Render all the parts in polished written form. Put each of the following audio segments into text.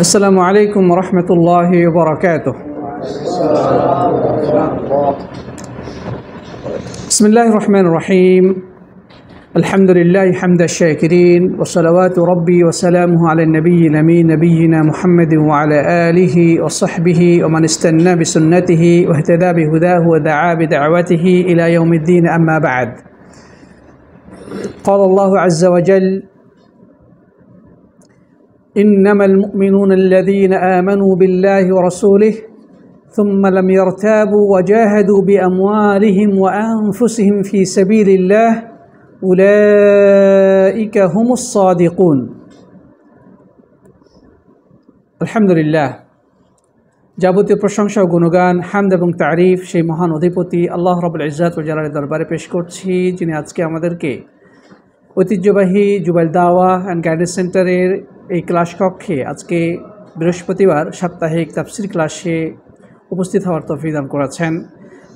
আসসালামু আলাইকুম রহমতুল্লাহি ওয়া বারাকাতুহু। বিসমিল্লাহির রহমানির রহিম। আলহামদুলিল্লাহি হামদাশ শাকিরিন ওয়া সালাওয়াতু রাব্বি ওয়া সালামুহু আলান নাবিয়্যিল আমিন নাবিয়্যিনা মুহাম্মাদিন ওয়া আলা আলিহি ওয়া সাহবিহি ওয়া মান ইসতান্না বিসুন্নতিহি ওয়া ইহতাদা বিহুদাহু ওয়া দাআ বিদাওয়াতিহি ইলা ইয়াউমিদ্দিন, আম্মা বা'দ। قال الله عز وجل: إنما المؤمنون الذين آمنوا بالله ورسوله ثم لم يرتابوا وجاهدوا بأموالهم وأنفسهم في سبيل الله أولئك هم الصادقون। আলহামদুলিল্লাহ, যাবতীয় প্রশংসা ও গুণগান, হামদ এবং তারিফ সেই মহান অধিপতি আল্লাহ রাব্বুল ইজ্জাত ওয়াল জালালের দরবারে পেশ করছি, যিনি আজকে আমাদেরকে ঐতিহ্যবাহী জুবাইল দাওয়া অ্যান্ড গাইডেন্স সেন্টারের এই ক্লাস কক্ষে আজকে বৃহস্পতিবার সাপ্তাহিক তাফসির ক্লাসে উপস্থিত হওয়ার তৌফিক দান করেছেন।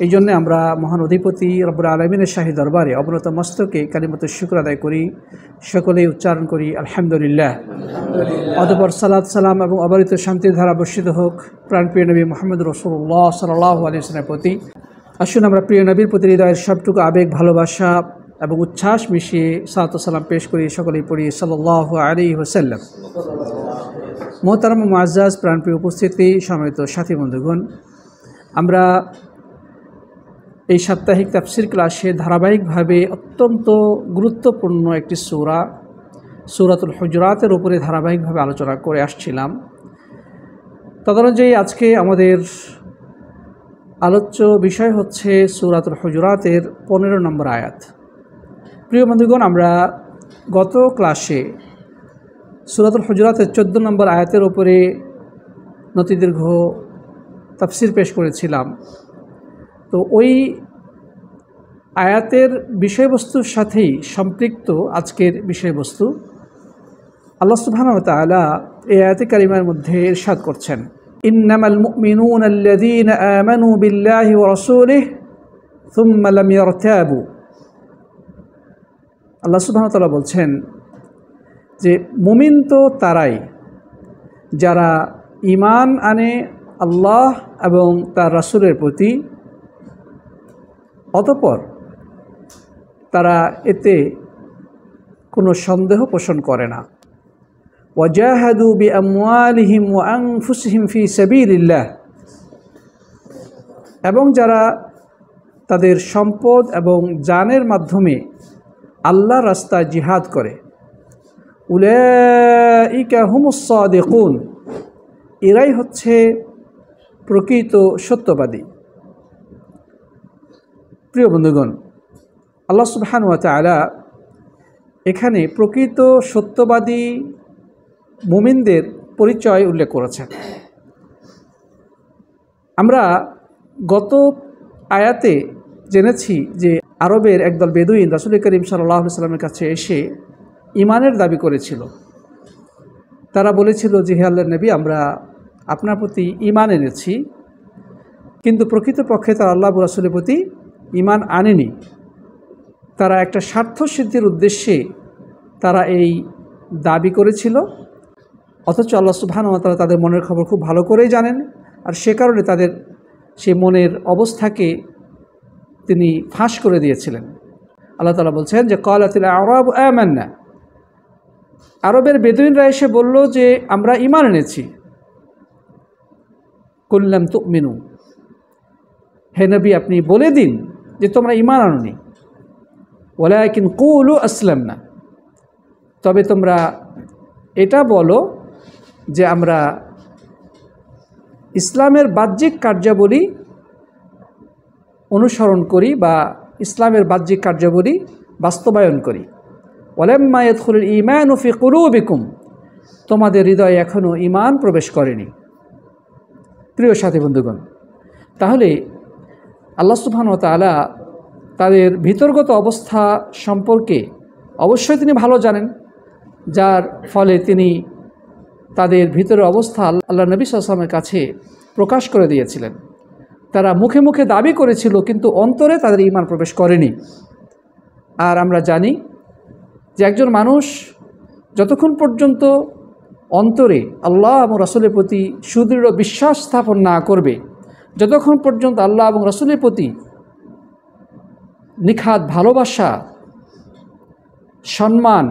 এই জন্যে আমরা মহান অধিপতি রব্বুল আলামিনের শাহী দরবারে অবনত মস্তকে কালিমাতুশ শুকর আদায় করি, সকলেই উচ্চারণ করি আলহামদুলিল্লাহ। অতঃপর সালাত সালাম এবং অবারিত শান্তির ধারা বর্ষিত হোক প্রাণপ্রিয় নবী মুহাম্মদ রাসূলুল্লাহ সাল্লাল্লাহু আলাইহি ওয়াসাল্লামের প্রতি। আসুন আমরা প্রিয় নবীর প্রতি হৃদয়ের সবটুকু আবেগ, ভালোবাসা এবং উচ্ছ্বাস মিশিয়ে সালাত ও সালাম পেশ করি, সকলেই পড়ি সাল্লাল্লাহু আলাইহি ওয়াসাল্লাম। মোহতারাম মুআজ্জাজ প্রাণপ্রিয় উপস্থিতি, সম্মানিত সাথী বন্ধুগণ, আমরা এই সাপ্তাহিক তাফসির ক্লাসে ধারাবাহিকভাবে অত্যন্ত গুরুত্বপূর্ণ একটি সূরাতুল হুজুরাতের উপরে ধারাবাহিকভাবে আলোচনা করে আসছিলাম। তদনুযায়ী আজকে আমাদের আলোচ্য বিষয় হচ্ছে সূরাতুল হুজুরাতের 15 নম্বর আয়াত। প্রিয় বন্ধুগণ, আমরা গত ক্লাসে সূরাতুল হুজুরাতের 14 নম্বর আয়াতের উপরে নতিদীর্ঘ তাফসির পেশ করেছিলাম। তো ওই আয়াতের বিষয়বস্তুর সাথেই সম্পৃক্ত আজকের বিষয়বস্তু। আল্লাহ সুবহানাহু ওয়া তাআলা এই আয়াতে কারিমার মধ্যে ইরশাদ করছেন, ইন্নামাল মুমিনুনা আল্লাযীনা আমানু বিল্লাহি ওয়া রাসূলিহি সুম্মা লাম ইয়ারতাবু। আল্লাহ সুবহানাহু ওয়া তাআলা বলছেন যে মুমিন তো তারাই যারা ঈমান আনে আল্লাহ এবং তার রাসূলের প্রতি, অতঃপর তারা এতে কোনো সন্দেহ পোষণ করে না। ওয়াজাহাদু বিআমওয়ালিহিম ওয়া আনফুসিহিম ফি সাবিলিল্লাহ, এবং যারা তাদের সম্পদ এবং জানের মাধ্যমে আল্লাহর রাস্তায় জিহাদ করে, উলাইকা হুমুস সাদিকুন, এরাই হচ্ছে প্রকৃত সত্যবাদী। প্রিয় বন্ধুগণ, আল্লাহ সুবহানাহু ওয়া তাআলা এখানে প্রকৃত সত্যবাদী মুমিনদের পরিচয় উল্লেখ করেছেন। আমরা গত আয়াতে জেনেছি যে আরবের একদল বেদুইন রাসূল করিম সাল্লাল্লাহু আলাইহি ওয়াসাল্লামের কাছে এসে ঈমানের দাবি করেছিল। তারা বলেছিল যে, হে আল্লাহর নবী, আমরা আপনার প্রতি ঈমান এনেছি, কিন্তু প্রকৃতপক্ষে তারা আল্লাহ ও রাসূলের প্রতি ঈমান আনেনি। তারা একটা স্বার্থ সিদ্ধির উদ্দেশ্যে তারা এই দাবি করেছিল, অথচ আল্লাহ সুবহানাহু ওয়া তাআলা তাদের মনের খবর খুব ভালো করেই জানেন, আর সে কারণে তাদের সেই মনের অবস্থাকে তিনি ফাঁস করে দিয়েছিলেন। আল্লাহ তাআলা বলছেন যে ক্বালাতিল আ'রাবু আমান্না, আরবের বেদুইনরা এসে বলল যে আমরা ঈমান এনেছি। কুল লাম তুমিনু, হে নবী আপনি বলে দিন যে তোমরা ঈমান আনোনি। ওয়ালাকিন কুলু আসলামনা, তবে তোমরা এটা বলো যে আমরা ইসলামের বাহ্যিক কার্যাবলী অনুসরণ করি বা ইসলামের বাহ্যিক কার্যাবলী বাস্তবায়ন করি। ওয়ালাম্মা ইয়াদখুলুল ঈমানু ফি কুলুবিকুম, তোমাদের হৃদয়ে এখনও ঈমান প্রবেশ করেনি। প্রিয় সাথী বন্ধুগণ, তাহলে আল্লাহ সুবহানাহু ওয়া তাআলা তাদের ভিতরগত অবস্থা সম্পর্কে অবশ্যই তিনি ভালো জানেন, যার ফলে তিনি তাদের ভিতরের অবস্থা আল্লাহ নবী সাল্লাল্লাহু আলাইহি ওয়াসাল্লামের কাছে প্রকাশ করে দিয়েছিলেন। তারা মুখে মুখে দাবি করেছিল, কিন্তু অন্তরে তাদের ঈমান প্রবেশ করেনি। আর আমরা জানি যে একজন মানুষ যতক্ষণ পর্যন্ত অন্তরে আল্লাহ এবং রাসূলের প্রতি সুদৃঢ় বিশ্বাস স্থাপন না করবে, যতক্ষণ পর্যন্ত আল্লাহ এবং রাসূলের প্রতি নিখাদ ভালোবাসা, সম্মান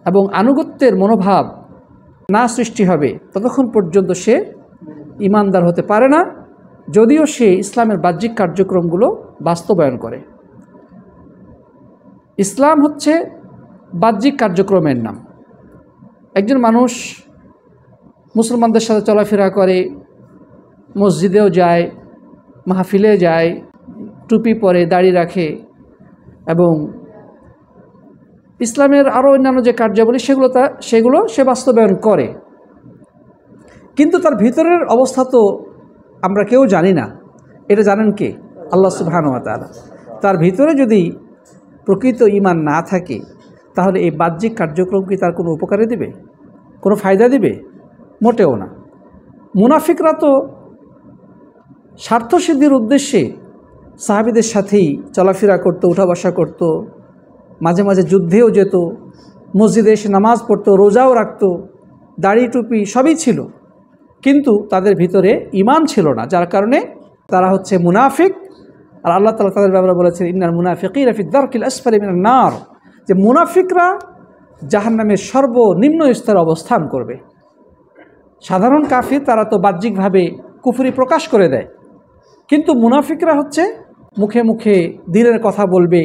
এবং আনুগত্যের মনোভাব না সৃষ্টি হবে, ততক্ষণ পর্যন্ত সে ঈমানদার হতে পারে না, যদিও সে ইসলামের বাহ্যিক কার্যক্রমগুলো বাস্তবায়ন করে। ইসলাম হচ্ছে বাহ্যিক কার্যক্রমের নাম। একজন মানুষ মুসলমানদের সাথে চলাফেরা করে, মসজিদেও যায়, মাহফিলে যায়, টুপি পরে, দাড়ি রাখে এবং ইসলামের আরও অন্যান্য যে কার্যাবলী সেগুলো সে বাস্তবায়ন করে, কিন্তু তার ভিতরের অবস্থা তো আমরা কেউ জানি না। এটা জানেন কে? আল্লাহ সুবহানাহু ওয়া তাআলা। তার ভিতরে যদি প্রকৃত ঈমান না থাকে, তাহলে এই বাহ্যিক কার্যক্রম কি তার কোনো উপকারে দিবে, কোনো ফায়দা দিবে? মোটেও না। মুনাফিকরা তো স্বার্থসিদ্ধির উদ্দেশ্যে সাহাবীদের সাথেই চলাফেরা করতো, উঠা বসা করতো, মাঝে মাঝে যুদ্ধেও যেত, মসজিদে এসে নামাজ পড়তো, রোজাও রাখতো, দাড়ি টুপি সবই ছিল, কিন্তু তাদের ভিতরে ঈমান ছিল না, যার কারণে তারা হচ্ছে মুনাফিক। আর আল্লাহ তাআলা তাদের ব্যাপারে বলেছেন, ইন্নাল মুনাফিকিনা ফি দারকিল আসফালি মিনান নার, যে মুনাফিকরা জাহান্নামের সর্বনিম্ন স্তরে অবস্থান করবে। সাধারণ কাফির তারা তো বাহ্যিকভাবে কুফরি প্রকাশ করে দেয়, কিন্তু মুনাফিকরা হচ্ছে মুখে মুখে দ্বীনের কথা বলবে,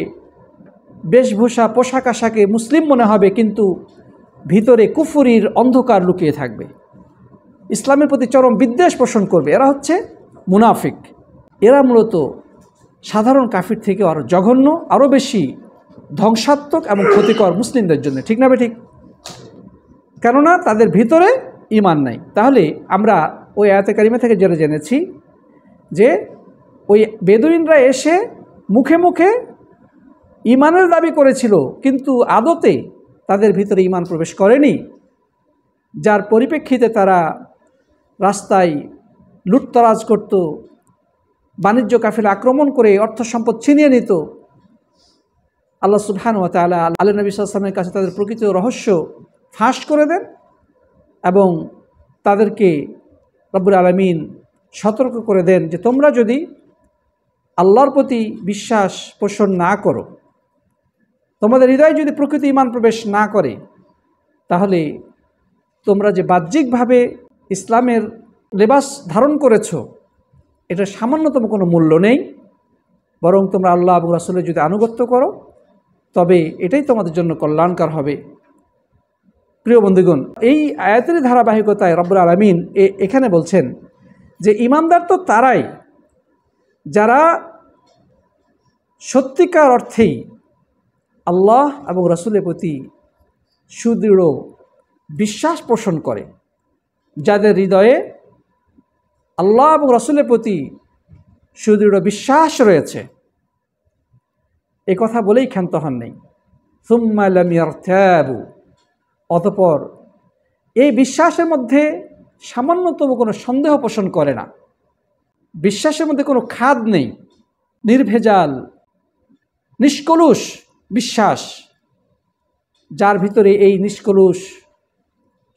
বেশভূষা পোশাক আশাকে মুসলিম মনে হবে, কিন্তু ভিতরে কুফরির অন্ধকার লুকিয়ে থাকবে, ইসলামের প্রতি চরম বিদ্বেষ পোষণ করবে। এরা হচ্ছে মুনাফিক। এরা মূলত সাধারণ কাফির থেকে আরও জঘন্য, আরও বেশি ধ্বংসাত্মক এবং ক্ষতিকর মুসলিমদের জন্য, ঠিক না ঠিক? কেননা তাদের ভিতরে ঈমান নাই। তাহলে আমরা ওই আয়াতে কারিমা থেকে যেটা জেনেছি যে ওই বেদুইনরা এসে মুখে মুখে ঈমানের দাবি করেছিল, কিন্তু আদতে তাদের ভিতরে ঈমান প্রবেশ করেনি, যার পরিপ্রেক্ষিতে তারা রাস্তায় লুটতরাজ করত, বাণিজ্য কাফেলা আক্রমণ করে অর্থ সম্পদ ছিনিয়ে নিত। আল্লাহ সুবহানাহু ওয়া তাআলা আল্লাহ নবী সাল্লাল্লাহু আলাইহি ওয়াসাল্লামের কাছে তাদের প্রকৃত রহস্য ফাঁস করে দেন এবং তাদেরকে রব্বুল আলামিন সতর্ক করে দেন যে তোমরা যদি আল্লাহর প্রতি বিশ্বাস পোষণ না করো, তোমাদের হৃদয়ে যদি প্রকৃত ঈমান প্রবেশ না করে, তাহলে তোমরা যে বাহ্যিকভাবে ইসলামের লেবাস ধারণ করেছো, এটা সামান্যতম কোনো মূল্য নেই, বরং তোমরা আল্লাহ এবং রাসূলের যদি আনুগত্য করো, তবে এটাই তোমাদের জন্য কল্যাণকর হবে। প্রিয় বন্ধুগণ, এই আয়াতের ধারাবাহিকতায় রব্বুল আলামিন এখানে বলছেন যে ঈমানদার তো তারাই যারা সত্যিকার অর্থেই আল্লাহ এবং রাসূলের প্রতি সুদৃঢ় বিশ্বাস পোষণ করে, যাদের হৃদয়ে আল্লাহ এবং রাসূলের প্রতি সুদৃঢ় বিশ্বাস রয়েছে। এ কথা বলেই ক্ষান্ত হন নাই, সুম্মা লাম ইয়ারতাবু, অতঃপর এই বিশ্বাসের মধ্যে সামান্যতম কোনো সন্দেহ পোষণ করে না, বিশ্বাসের মধ্যে কোনো খাদ নেই, নির্ভেজাল নিষ্কলুষ বিশ্বাস। যার ভিতরে এই নিষ্কলুষ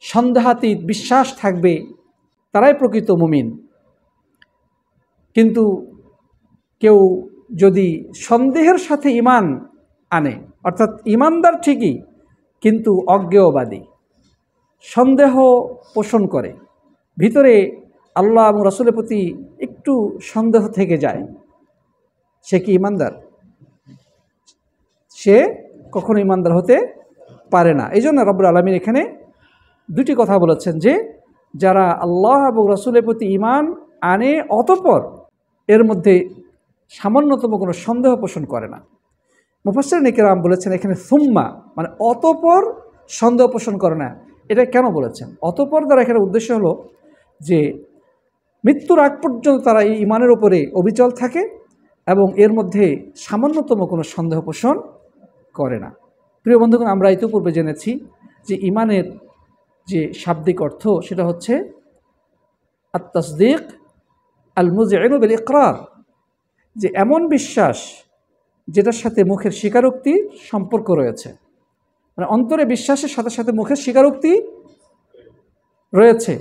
সন্দেহাতীত বিশ্বাস থাকবে, তারাই প্রকৃত মুমিন। কিন্তু কেউ যদি সন্দেহের সাথে ঈমান আনে, অর্থাৎ ঈমানদার ঠিকই কিন্তু অজ্ঞেয়বাদী, সন্দেহ পোষণ করে, ভিতরে আল্লাহ এবং রাসূলের প্রতি একটু সন্দেহ থেকে যায়, সে কি ঈমানদার? সে কখনো ঈমানদার হতে পারে না। এই জন্য রব্বুল আলামিন এখানে দুটি কথা বলেছেন যে যারা আল্লাহ এবং রাসূলের প্রতি ঈমান আনে অতঃপর এর মধ্যে সামান্যতম কোনো সন্দেহ পোষণ করে না। মুফাসসিরিন কিরাম বলেছেন এখানে সুম্মা মানে অতঃপর সন্দেহ পোষণ করে না। এটা কেন বলেছেন? অতঃপর দ্বারা এখানে উদ্দেশ্য হলো যে মৃত্যুর আগ পর্যন্ত তারা এই ঈমানের উপরে অবিচল থাকে এবং এর মধ্যে সামান্যতম কোনো সন্দেহ পোষণ করে না। প্রিয় বন্ধুগণ, আমরা ইতিপূর্বে জেনেছি যে ঈমানের যে শাব্দিক অর্থ সেটা হচ্ছে আত-তাসদীক আল-মুযইনু বিল ইকরার, যে এমন বিশ্বাস যেটার সাথে মুখের স্বীকারোক্তি সম্পর্ক রয়েছে, মানে অন্তরে বিশ্বাসের সাথে সাথে মুখের স্বীকারোক্তি রয়েছে,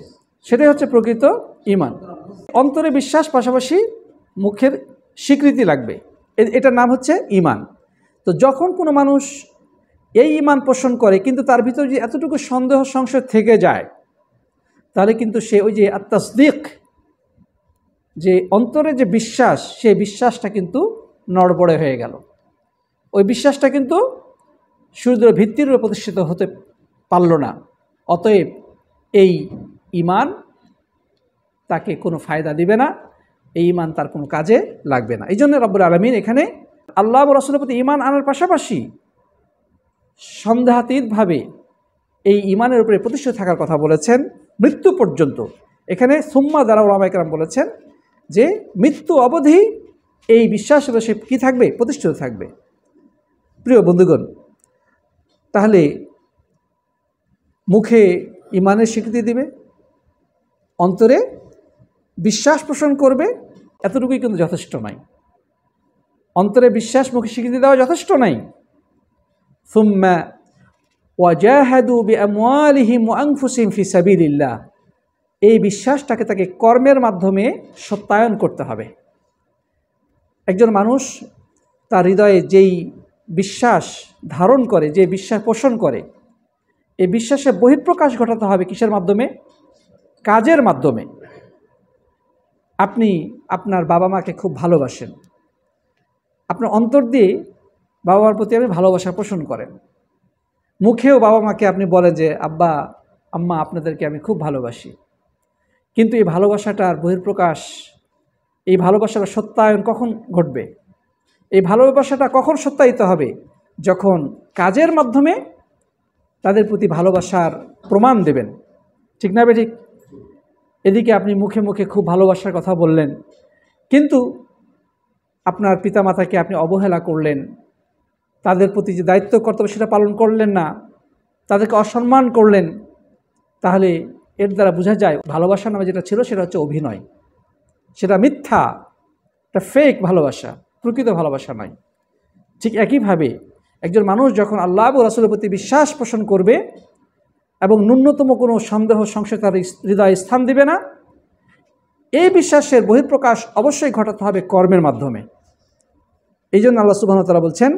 সেটাই হচ্ছে প্রকৃত ঈমান। অন্তরে বিশ্বাস, পাশাপাশি মুখের স্বীকৃতি লাগবে, এটার নাম হচ্ছে ঈমান। তো যখন কোনো মানুষ এই ঈমান পোষণ করে কিন্তু তার ভিতরে যে এতটুকু সন্দেহ সংশয় থেকে যায়, তাহলে কিন্তু সে ওই যে আত-তাসদীক, যে অন্তরে যে বিশ্বাস, সেই বিশ্বাসটা কিন্তু নড়বড়ে হয়ে গেল। ওই বিশ্বাসটা কিন্তু সুদৃঢ় ভিত্তির উপর প্রতিষ্ঠিত হতে পারল না। অতএব এই ঈমান তাকে কোনো ফায়দা দিবে না, এই ঈমান তার কোনো কাজে লাগবে না। এই জন্য রব্বুল আলামিন এখানে আল্লাহ ও রাসূলের প্রতি ঈমান আনার পাশাপাশি সন্দেহাতীতভাবে এই ঈমানের উপরে প্রতিষ্ঠিত থাকার কথা বলেছেন মৃত্যু পর্যন্ত। এখানে সুম্মা দ্বারা উলামায়ে কেরাম বলেছেন যে মৃত্যু অবধি এই বিশ্বাসের উপরে সে কী থাকবে? প্রতিষ্ঠিত থাকবে। প্রিয় বন্ধুগণ, তাহলে মুখে ঈমানের স্বীকৃতি দিবে, অন্তরে বিশ্বাস পোষণ করবে, এতটুকুই কিন্তু যথেষ্ট নয়। অন্তরে বিশ্বাস, মুখে স্বীকৃতি দেওয়া যথেষ্ট নয়। সুম্মা ওয়াজাহাদু বিআমওয়ালিহিম ওয়া আনফুসিহিম ফি সাবিলিল্লাহ, এই বিশ্বাসটাকে তাকে কর্মের মাধ্যমে সত্যায়ন করতে হবে। একজন মানুষ তার হৃদয়ে যেই বিশ্বাস ধারণ করে, যে বিশ্বাস পোষণ করে, এই বিশ্বাসের বহিঃপ্রকাশ ঘটাতে হবে কিসের মাধ্যমে? কাজের মাধ্যমে। আপনি আপনার বাবা মাকে খুব ভালোবাসেন, আপনার অন্তর দিয়ে বাবা মার প্রতি আপনি ভালোবাসা পোষণ করেন, মুখেও বাবা মাকে আপনি বলেন যে আব্বা আম্মা আপনাদেরকে আমি খুব ভালোবাসি। কিন্তু এই ভালোবাসাটার বহিঃপ্রকাশ, এই ভালোবাসার সত্যায়ন কখন ঘটবে? এই ভালোবাসাটা কখন সত্যায়িত হবে? যখন কাজের মাধ্যমে তাদের প্রতি ভালোবাসার প্রমাণ দেবেন। ঠিক না ঠিক? এদিকে আপনি মুখে মুখে খুব ভালোবাসার কথা বললেন, কিন্তু আপনার পিতামাতাকে আপনি অবহেলা করলেন, তাদের প্রতি যে দায়িত্ব কর্তব্য সেটা পালন করলেন না, তাদেরকে অসম্মান করলেন, তাহলে এর দ্বারা বোঝা যায় ভালোবাসা নামে যেটা ছিল সেটা হচ্ছে অভিনয়, সেটা মিথ্যা, একটা ফেক ভালোবাসা, প্রকৃত ভালোবাসা নয়। ঠিক একইভাবে একজন মানুষ যখন আল্লাহ ও রাসূলের প্রতি বিশ্বাস পোষণ করবে এবং ন্যূনতম কোনো সন্দেহ সংশয় তার হৃদয়ে স্থান দিবে না, এই বিশ্বাসের বহিঃপ্রকাশ অবশ্যই ঘটাতে হবে কর্মের মাধ্যমে। এই জন্য আল্লাহ সুবহানাহু ওয়া তাআলা বলছেন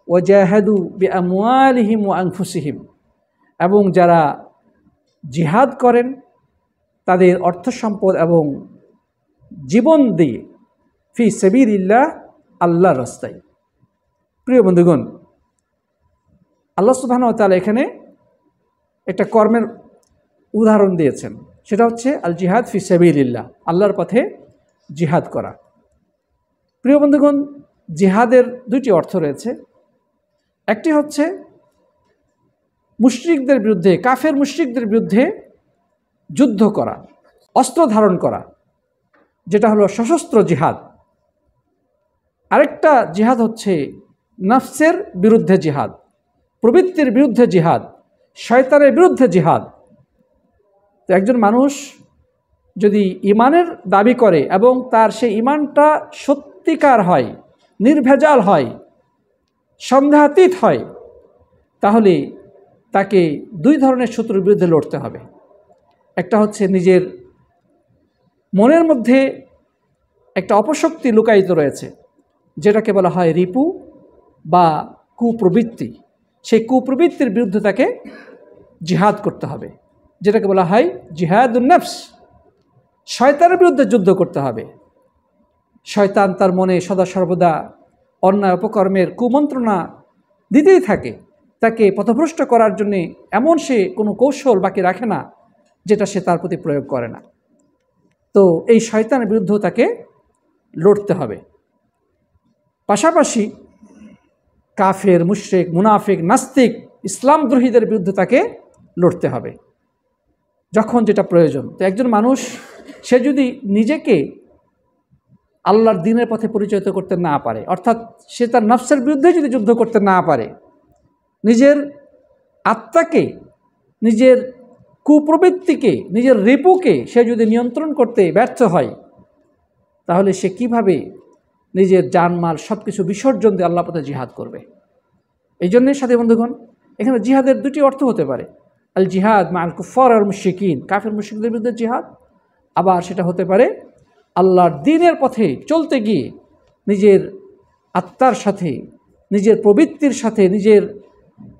ওয়াজাহাদু বিআমওয়ালিহিম ওয়া আনফুসিহিম, এবং যারা জিহাদ করেন তাদের অর্থ সম্পদ এবং জীবন দিয়ে ফি সাবিলিল্লাহ, আল্লাহর রাস্তায়। প্রিয় বন্ধুগণ, আল্লাহ সুবহানাহু ওয়া তাআলা এখানে একটা কর্মের উদাহরণ দিয়েছেন, সেটা হচ্ছে আল জিহাদ ফি সাবিলিল্লাহ, আল্লাহর পথে জিহাদ করা। প্রিয় বন্ধুগণ, জিহাদের দুটি অর্থ রয়েছে। একটি হচ্ছে মুশরিকদের বিরুদ্ধে, কাফের মুশরিকদের বিরুদ্ধে যুদ্ধ করা, অস্ত্র ধারণ করা, যেটা হলো সশস্ত্র জিহাদ। আরেকটা জিহাদ হচ্ছে নফসের বিরুদ্ধে জিহাদ, প্রবৃত্তির বিরুদ্ধে জিহাদ, শয়তানের বিরুদ্ধে জিহাদ। তো একজন মানুষ যদি ঈমানের দাবি করে এবং তার সেই ঈমানটা সত্যিকার হয়, নির্ভেজাল হয়, সন্দেহাতীত হয়, তাহলে তাকে দুই ধরনের শত্রুর বিরুদ্ধে লড়তে হবে। একটা হচ্ছে নিজের মনের মধ্যে একটা অপশক্তি লুকায়িত রয়েছে, যেটাকে বলা হয় রিপু বা কুপ্রবৃত্তি। সেই কুপ্রবৃত্তির বিরুদ্ধে তাকে জিহাদ করতে হবে, যেটাকে বলা হয় জিহাদুন নফস। শয়তানের বিরুদ্ধে যুদ্ধ করতে হবে। শয়তান তার মনে সদা সর্বদা অন্যায় অপকর্মের কুমন্ত্রণা দিতেই থাকে, তাকে পথভ্রষ্ট করার জন্যে এমন সে কোনো কৌশল বাকি রাখে না যেটা সে তার প্রতি প্রয়োগ করে না। তো এই শয়তানের বিরুদ্ধেও তাকে লড়তে হবে। পাশাপাশি কাফের, মুশরিক, মুনাফিক, নাস্তিক, ইসলামদ্রোহীদের বিরুদ্ধে তাকে লড়তে হবে যখন যেটা প্রয়োজন। তো একজন মানুষ সে যদি নিজেকে আল্লাহর দ্বীনের পথে পরিচালিত করতে না পারে, অর্থাৎ সে তার নফসের বিরুদ্ধে যদি যুদ্ধ করতে না পারে, নিজের আত্মাকে, নিজের কুপ্রবৃত্তিকে, নিজের রিপুকে সে যদি নিয়ন্ত্রণ করতে ব্যর্থ হয়, তাহলে সে কিভাবে নিজের জানমাল সব কিছু বিসর্জন দিয়ে আল্লাহ পথে জিহাদ করবে? এই জন্যই সাথী বন্ধুগণ, এখানে জিহাদের দুটি অর্থ হতে পারে। আল জিহাদ মা আল কুফার আল মুশরিকিন, কাফের মুশরিকদের বিরুদ্ধে জিহাদ। আবার সেটা হতে পারে আল্লাহর দ্বীনের পথে চলতে গিয়ে নিজের আত্মার সাথে, নিজের প্রবৃত্তির সাথে, নিজের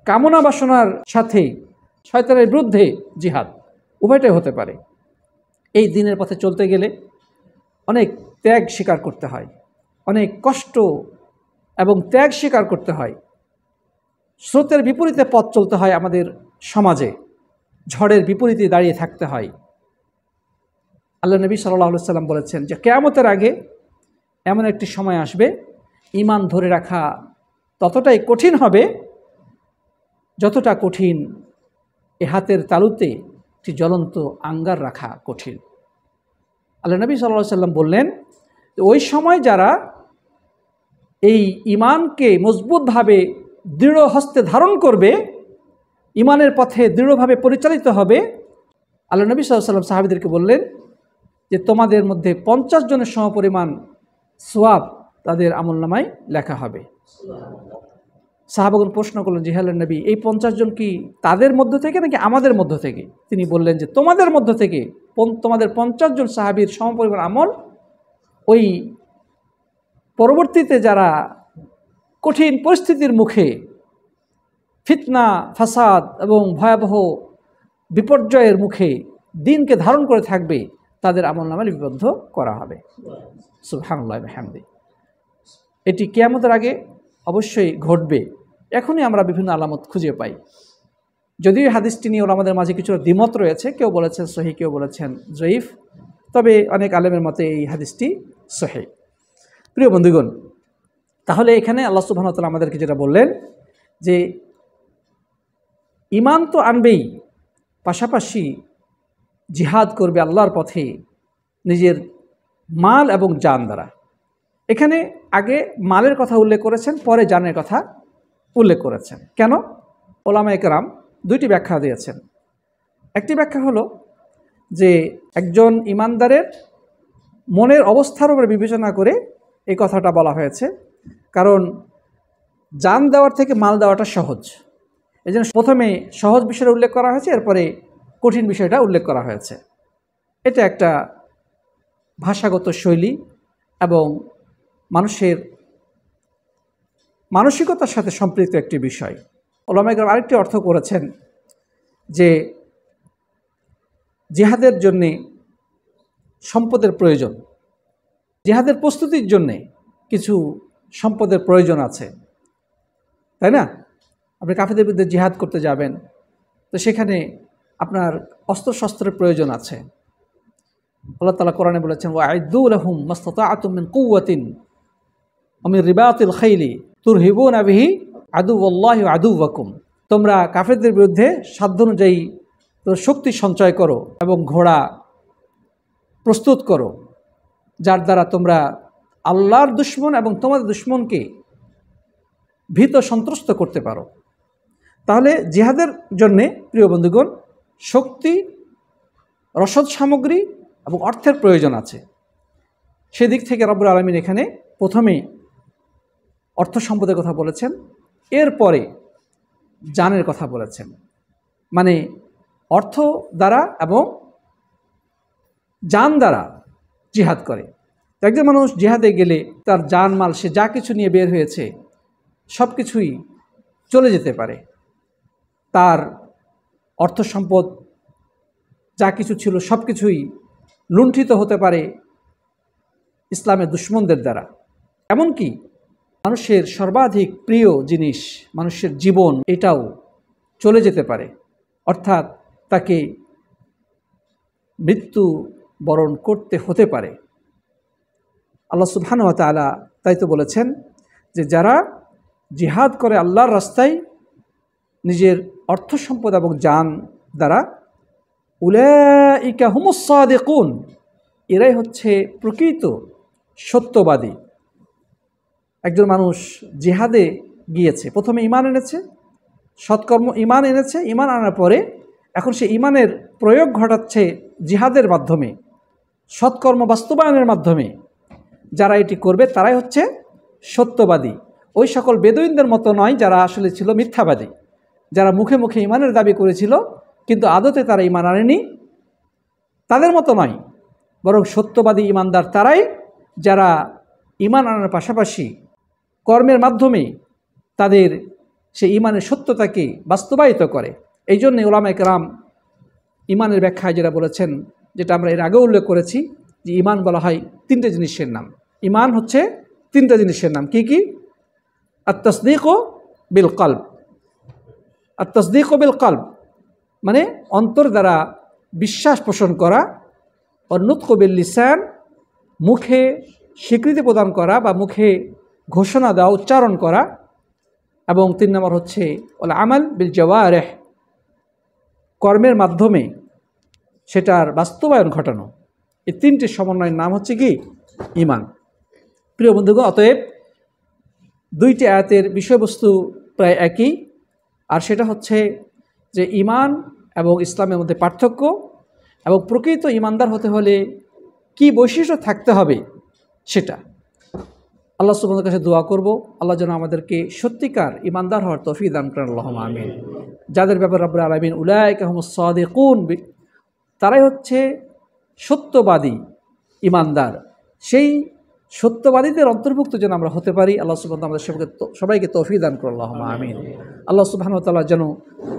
কামনা বাসনার সাথে শয়তানের বিরুদ্ধে জিহাদ, উভয়টাই হতে পারে। এই দ্বীনের পথে চলতে গেলে অনেক ত্যাগ স্বীকার করতে হয়, অনেক কষ্ট এবং ত্যাগ স্বীকার করতে হয়। স্রোতের বিপরীতে পথ চলতে হয় আমাদের সমাজে, ঝড়ের বিপরীতে দাঁড়িয়ে থাকতে হয়। আল্লাহ নবী সাল্লাল্লাহু আলাইহি ওয়াসাল্লাম বলেছেন যে কিয়ামতের আগে এমন একটি সময় আসবে, ঈমান ধরে রাখা ততটাই কঠিন হবে যতটা কঠিন এ হাতের তালুতে একটি জ্বলন্ত আঙ্গার রাখা কঠিন। আল্লাহ নবী সাল্লাল্লাহু আলাইহি ওয়াসাল্লাম বললেন, ওই সময় যারা এই ঈমানকে মজবুতভাবে দৃঢ় হস্তে ধারণ করবে, ঈমানের পথে দৃঢ়ভাবে পরিচালিত হবে, আল্লাহ নবী সাল্লাল্লাহু আলাইহি ওয়াসাল্লাম সাহাবীদেরকে বললেন যে তোমাদের মধ্যে 50 জনের সমপরিমাণ সওয়াব তাদের আমলনামায় লেখা হবে। সাহাবাগণ প্রশ্ন করলেন, জি আল্লাহর নবী, এই 50 জন কি তাদের মধ্য থেকে নাকি আমাদের মধ্য থেকে? তিনি বললেন যে তোমাদের মধ্য থেকে, তোমাদের 50 জন সাহাবীর সমপরিমাণ আমল ওই পরবর্তীতে যারা কঠিন পরিস্থিতির মুখে ফিতনা, ফাসাদ এবং ভয়াবহ বিপর্যয়ের মুখে দিনকে ধারণ করে থাকবে, তাদের আমলনামায় লিপিবদ্ধ করা হবে। সুবহানাল্লাহ ওয়া বিহামদিহি। এটি কিয়ামতের আগে অবশ্যই ঘটবে। এখনই আমরা বিভিন্ন আলামত খুঁজে পাই। যদিও হাদিসটি নিয়ে আমাদের মাঝে কিছুটা দ্বিমত রয়েছে, কেউ বলেছেন সহিহ, কেউ বলেছেন জয়ীফ, তবে অনেক আলেমের মতে এই হাদিসটি সহিহ। প্রিয় বন্ধুগণ, তাহলে এখানে আল্লাহ সুবহানাহু ওয়া তাআলা আমাদেরকে যেটা বললেন যে ঈমান তো আনবেই, পাশাপাশি জিহাদ করবে আল্লাহর পথে নিজের মাল এবং জান দ্বারা। এখানে আগে মালের কথা উল্লেখ করেছেন, পরে জানের কথা উল্লেখ করেছেন। কেন? ওলামায়ে কেরাম দুইটি ব্যাখ্যা দিয়েছেন। একটি ব্যাখ্যা হলো যে একজন ঈমানদারের মনের অবস্থার উপরে বিবেচনা করে এই কথাটা বলা হয়েছে, কারণ জান দেওয়ার থেকে মাল দেওয়াটা সহজ। এই জন্য প্রথমে সহজ বিষয়টা উল্লেখ করা হয়েছে, এরপরে কঠিন বিষয়টা উল্লেখ করা হয়েছে। এটা একটা ভাষাগত শৈলী এবং মানুষের মানসিকতার সাথে সম্পৃক্ত একটি বিষয়। ওলামায়ে কেরাম আরেকটি অর্থ করেছেন যে জিহাদের জন্যে সম্পদের প্রয়োজন, জিহাদের প্রস্তুতির জন্যে কিছু সম্পদের প্রয়োজন আছে, তাই না? আপনি কাফেরদের বিরুদ্ধে জিহাদ করতে যাবেন, তো সেখানে আপনার অস্ত্রশস্ত্রের প্রয়োজন আছে। আল্লাহ তাআলা কোরআনে বলেছেন, ওয়াইদু লাহুম মাসতাতা'তুম মিন কুওয়াতিন ওয়া মিন রিবাতিল খাইলি তুরহিবুনা বিহি আদুওয়াল্লাহি ওয়া আদুওয়াকুম। তোমরা কাফেরদের বিরুদ্ধে সাধ্য অনুযায়ী শক্তি সঞ্চয় করো এবং ঘোড়া প্রস্তুত করো, যার দ্বারা তোমরা আল্লাহর দুশমন এবং তোমাদের দুশমনকে ভীত সন্ত্রস্ত করতে পারো। তাহলে জিহাদের জন্যে প্রিয় বন্ধুগণ শক্তি, রসদ সামগ্রী এবং অর্থের প্রয়োজন আছে। সেদিক থেকে রব্বুল আলামিন এখানে প্রথমেই অর্থ সম্পদের কথা বলেছেন, এরপরে জানের কথা বলেছেন। মানে অর্থ দ্বারা এবং জান দ্বারা জিহাদ করে। একজন মানুষ জিহাদে গেলে তার জান মাল, সে যা কিছু নিয়ে বের হয়েছে সব কিছুই চলে যেতে পারে। তার অর্থ সম্পদ যা কিছু ছিল সব কিছুই লুণ্ঠিত হতে পারে ইসলামের দুশমনদের দ্বারা। এমনকি মানুষের সর্বাধিক প্রিয় জিনিস, মানুষের জীবন, এটাও চলে যেতে পারে, অর্থাৎ তাকে মৃত্যু বরণ করতে হতে পারে। আল্লাহ সুবহানাহু ওয়া তাআলা তাই তো বলেছেন যে যারা জিহাদ করে আল্লাহর রাস্তায় নিজের অর্থ সম্পদ এবং জান দ্বারা, উলাইকা হুমুস সাদিকুন, এরাই হচ্ছে প্রকৃত সত্যবাদী। একজন মানুষ জিহাদে গিয়েছে, প্রথমে ঈমান এনেছে, সৎকর্ম ঈমান এনেছে, ঈমান আনার পরে এখন সে ঈমানের প্রয়োগ ঘটাচ্ছে জিহাদের মাধ্যমে, সৎকর্ম বাস্তবায়নের মাধ্যমে। যারা এটি করবে তারাই হচ্ছে সত্যবাদী। ওই সকল বেদুইনদের মতো নয় যারা আসলে ছিল মিথ্যাবাদী, যারা মুখে মুখে ঈমানের দাবি করেছিল কিন্তু আদতে তারা ঈমান আনেনি, তাদের মতো নয়, বরং সত্যবাদী ঈমানদার তারাই যারা ঈমান আনার পাশাপাশি কর্মের মাধ্যমে তাদের সেই ঈমানের সত্যতাকে বাস্তবায়িত করে। এই জন্য উলামায়ে কেরাম ঈমানের ব্যাখ্যায় যেটা বলেছেন, যেটা আমরা এর আগেও উল্লেখ করেছি, যে ঈমান বলা হয় তিনটে জিনিসের নাম। ঈমান হচ্ছে তিনটা জিনিসের নাম। কি কি? আত-তাসদীক বিল কলব। আত-তাসদীক বিল কলব মানে অন্তর দ্বারা বিশ্বাস পোষণ করা, আর নুতক বিল লিসান মুখে স্বীকৃতি প্রদান করা বা মুখে ঘোষণা দেওয়া, উচ্চারণ করা, এবং 3 নম্বর হচ্ছে ওয়াল আমাল বিল জাওয়ারিহ কর্মের মাধ্যমে সেটার বাস্তবায়ন ঘটানো। এই তিনটি সমন্বয়ের নাম হচ্ছে কি? ঈমান। প্রিয় বন্ধুগণ, অতএব দুইটি আয়াতের বিষয়বস্তু প্রায় একই, আর সেটা হচ্ছে যে ঈমান এবং ইসলামের মধ্যে পার্থক্য, এবং প্রকৃত ঈমানদার হতে হলে কি বৈশিষ্ট্য থাকতে হবে সেটা। আল্লাহ সুবহানাহু ওয়া তাআলার কাছে দোয়া করব, আল্লাহ যেন আমাদেরকে সত্যিকার ঈমানদার হওয়ার তৌফিক দান করেন, আল্লাহুম্মা আমিন। যাদের ব্যাপারে রব্বুল আলামিন উলাইকা হুমুস সাদিকুন, তারাই হচ্ছে সত্যবাদী ঈমানদার, সেই সত্যবাদীদের অন্তর্ভুক্ত যেন আমরা হতে পারি। আল্লাহ সুবহানাহু ওয়া তাআলা আমাদের সবাইকে তৌফিক দান করুন, আল্লাহুম্মা আমিন। আল্লাহ সুবহানাহু ওয়া তাআলা যেন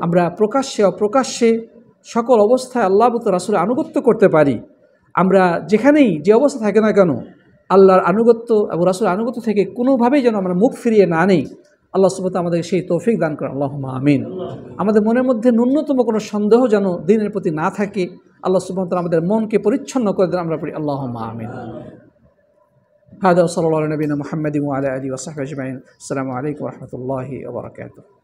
আমরা প্রকাশ্যে অপ্রকাশ্যে সকল অবস্থায় আল্লাহ এবং রাসূলের আনুগত্য করতে পারি। আমরা যেখানেই যে অবস্থা থাকে না কেন, আল্লাহর আনুগত্য এবং রাসূলের আনুগত্য থেকে কোনোভাবেই যেন আমরা মুখ ফিরিয়ে না নেই। আল্লাহ সুবহানাহু ওয়া তাআলা আমাদের সেই তৌফিক দান করেন, আল্লাহুম্মা আমিন। আমাদের মনের মধ্যে ন্যূনতম কোনো সন্দেহ যেন দ্বীনের প্রতি না থাকে। আল্লাহ সুবহানাহু ওয়া তাআলা আমাদের মনকে পরিচ্ছন্ন করে দেন, আমরা পড়ি আল্লাহুম্মা আমিন। হাদা ওয়া সাল্লাল্লাহু আলা নবিয়িনা মুহাম্মাদিন ওয়া আলা আলিহি ওয়া সাহবিহি আজমাইন। আসসালামু আলাইকুম ওয়া রাহমাতুল্লাহি ওয়া বারাকাতুহু।